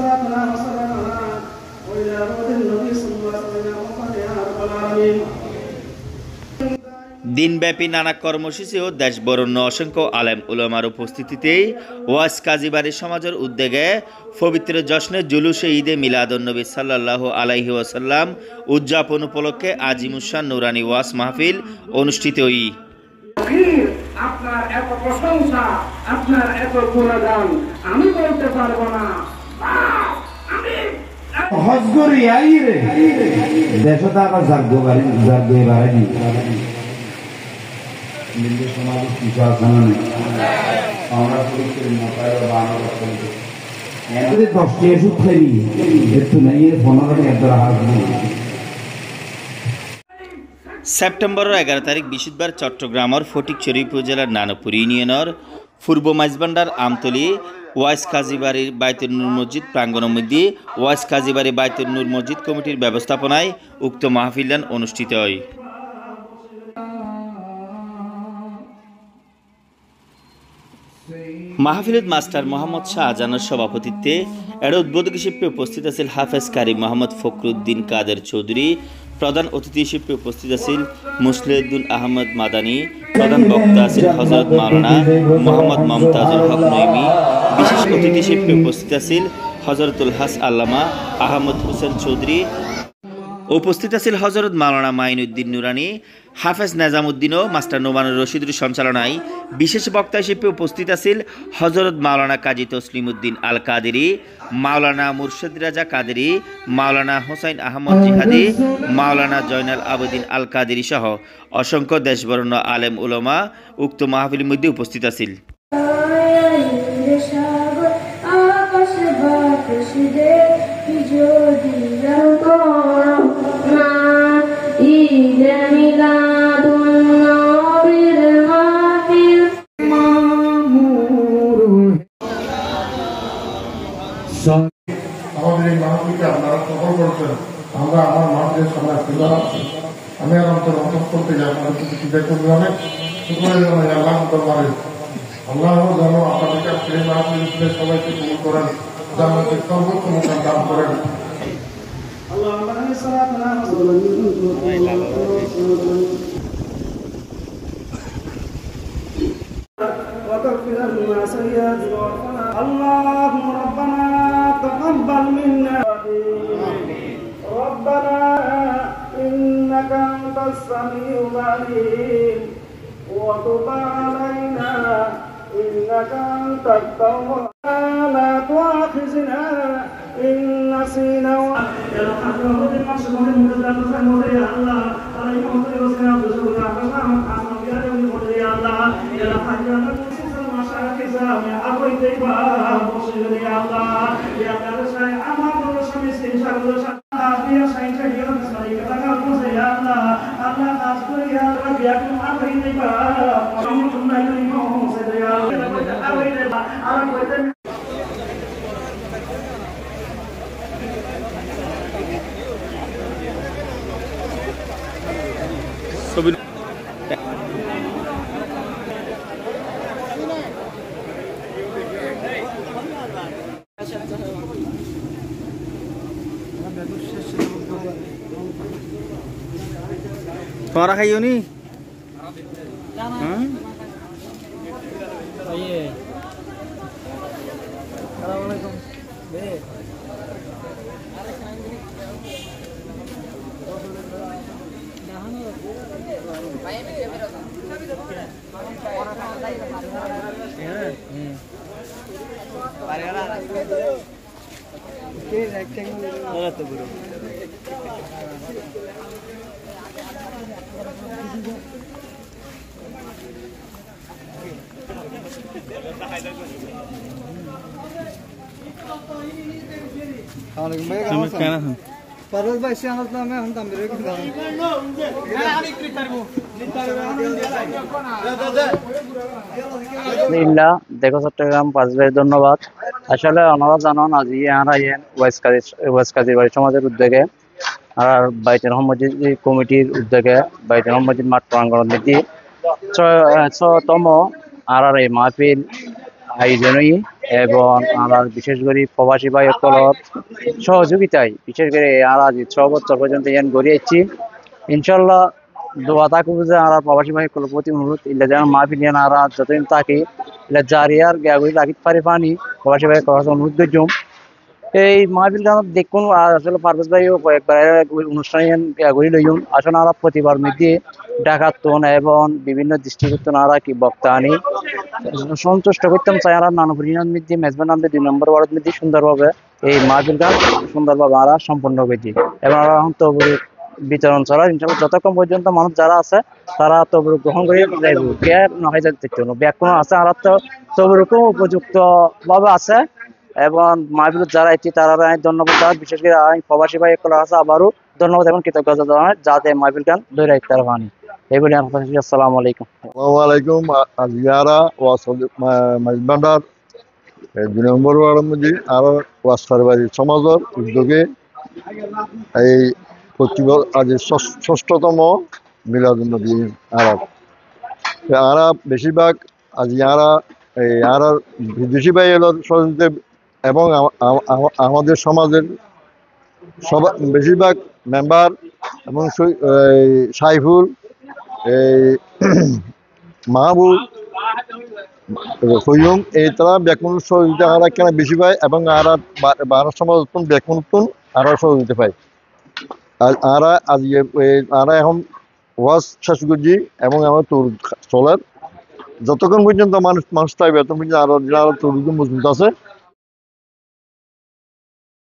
صلاتنا وسلامنا وإلى روح النبي صلى الله عليه وسلم يا رب العالمين দিনব্যাপী নানা কর্মসূচি ও দেশ বরণ্য অসংখ্য আলেম উলামার উপস্থিতিতে ওয়াজ কাজীবাড়ি সমাজের উদ্যোগে পবিত্র জশ্নে জুলুসে ঈদে মিলাদুন্নবী সাল্লাল্লাহু আলাইহি ওয়াসাল্লাম উদযাপন উপলক্ষে আজিমুশান নুরানি ওয়াজ মাহফিল অনুষ্ঠিত হই। আপনার এত প্রশংসা, আপনার এত গুণগান আমি বলতে পারবো না। হজগরি আইরে দেশটা আবার জাগবারি নিন্দে সমাজ কিছু আসানো নেই। আমরা পরিচয় মাথায় বানানো করতে এদের 10টি ওষুধ খাই একটু নেই 15টি এত রাহাত নেই। সেপ্টেম্বরের 11 তারিখ বৃহস্পতিবার চট্টগ্রামের ফটিকছড়ি উপজেলার নানপুর ইউনিয়নের পূর্ব মাইজবান্ডার আমতলী ওয়াইস কাজীবাড়ির বাইতুল নূর মসজিদ প্রাঙ্গণের মধ্যে ওয়াইস কাজীবাড়ি বাইতুল নূর মসজিদ কমিটির ব্যবস্থাপনায় উক্ত মাহফিল অনুষ্ঠিত হয়। মাহফিলত মাস্টার মোহাম্মদ শাহজাহানের সভাপতিত্বে এর উদ্বোধক হিসেবে উপস্থিত আছেন হাফেজ কারি মোহাম্মদ ফখরুদ্দিন কাদের চৌধুরী, প্রধান অতিথি হিসেবে উপস্থিত আছেন মুসলিউদ্দিন আহমদ মাদানী, প্রধান বক্তা আছেন হযরত মাওলানা মোহাম্মদ মমতাজুল হক নঈমী, বিশেষ অতিথি হিসেবে উপস্থিত আছেন হযরতুল হাস আল্লামা আহমদ হোসেন চৌধুরী, উপস্থিত আছেন হযরত মাওলানা মাইনুদ্দিন নুরানি, হাফেজ নেজামউদ্দিন ও মাস্টার নোমানুর রশিদের সঞ্চালনায় বিশেষ বক্তা হিসেবে উপস্থিত আছেন হযরত মাওলানা কাজী তসলিমউদ্দিন আল কাদেরী, মাওলানা মুর্শিদ রাজা কাদেরী, মাওলানা হোসাইন আহমদ জিহাদি, মাওলানা জয়নাল আবেদিন আল কাদেরী সহ অসংখ্য দেশবরণ্য আলেম উলামা উক্ত মাহফিলের মধ্যে উপস্থিত আছেন। আমাদের এই মাহফিলকে আপনারা সফল করছেন। আমরা আমার মাহফিলের সময় ফিরে আসছি। আমি আর অন্তর করতে যাই আপনাদের কিছু চিন্তা করবে অনেক আল্লাহ দরবারে আল্লাহ যেন আপনাদেরকে সেই মাহফিলের সবাইকে কবুল করেন, জান্নাতের সর্বোচ্চ মুকাম দান করেন। اللهم ربنا تقبل منا ربنا إنك أنت السميع العليم وتب علينا إنك أنت التواب لا تؤاخذنا إن نسينا তোমরা খাইও নি? দেখো চট্টগ্রাম পাঁচবাই ধন্যবাদ। আসলে ওনারা জানান আজি ওয়াইস কাজীর বাড়ি সমাজের উদ্যোগে আর বাইতুল মসজিদ কমিটির উদ্যোগে বাইতুল মসজিদ মাঠ প্রাঙ্গণ নীতি 6তম আর এই মাহফিল আয়োজনই এবং আমরা বিশেষ করে প্রবাসী ভাই সকলের সহযোগিতায় বিশেষ করে আর আজ 6 বছর পর্যন্ত ইয়ান গড়িয়েছি। ইনশাল্লাহ দোয়া থাকবো যে আর প্রবাসী ভাই সকলের প্রতি অনুরোধ ইল্লা যেন মাহফিল ইয়ান আর যতদিন থাকি ইল্লা জারিয়ার গাগুলি রাখিত পারি পানি প্রবাসী ভাই করার অনুরোধ করছুম। এই মাহফিল গান দেখুন আসলে পারভেজ ভাইও কয়েকবার অনুষ্ঠানে গাগুলি লইম আসলে আর প্রতিবার মধ্যে ডাকাতন এবং বিভিন্ন ডিস্ট্রিক্ট আর কি বক্তা আনি সন্তুষ্ট করতাম চাই আর নানপুরিয়ান মধ্যে মেজবান নামে 2 নম্বর ওয়ার্ড মধ্যে সুন্দরভাবে এই মাহফিল গান সুন্দরভাবে আর সম্পন্ন করেছি এবং এখন তো বিতরণ চলা ইনশাল্লাহ যতক্ষণ পর্যন্ত মানুষ যারা আছে তারা তবরু গ্রহণ করে যাইব কে নয় যাতে ব্যাগ কোনো আছে আর তো তবরুকও উপযুক্ত ভাবে আছে এবং মাহফিল যারা এটি তারা ধন্যবাদ বিশেষ করে প্রবাসী ভাই একলা আছে আবারও ধন্যবাদ এবং কৃতজ্ঞতা জানাই যাতে মাহফিল গান ধরে রাখতে পারি এই বলে আসসালামু আলাইকুম। ওয়ালাইকুম আজিয়ারা মাইজবান্ডার 2 নম্বর ওয়ার্ডের মধ্যে আরো ওয়াসফারবাড়ি সমাজের উদ্যোগে এই প্রতিবার আজ 6ষ্ঠতম মিলাদুন্নবী আরব আরা বেশিরভাগ আজ আরা এই আর বিদেশি ভাই এলো সহযোগিতা এবং আমাদের সমাজের সব বেশিরভাগ মেম্বার এবং সাইফুল এই মাহবুব হইম এই তারা ব্যাকুণ সহযোগিতা আর কেন বেশি পায় এবং আর ভারত সমাজ ব্যাকুণ আরো সহযোগিতা পায় আর আজ আর এখন ওয়াজ শেষ করছি এবং আমার তোর চলার যতক্ষণ পর্যন্ত মানুষ চাইবে ততক্ষণ পর্যন্ত আরো তরুণ মজবুত আছে।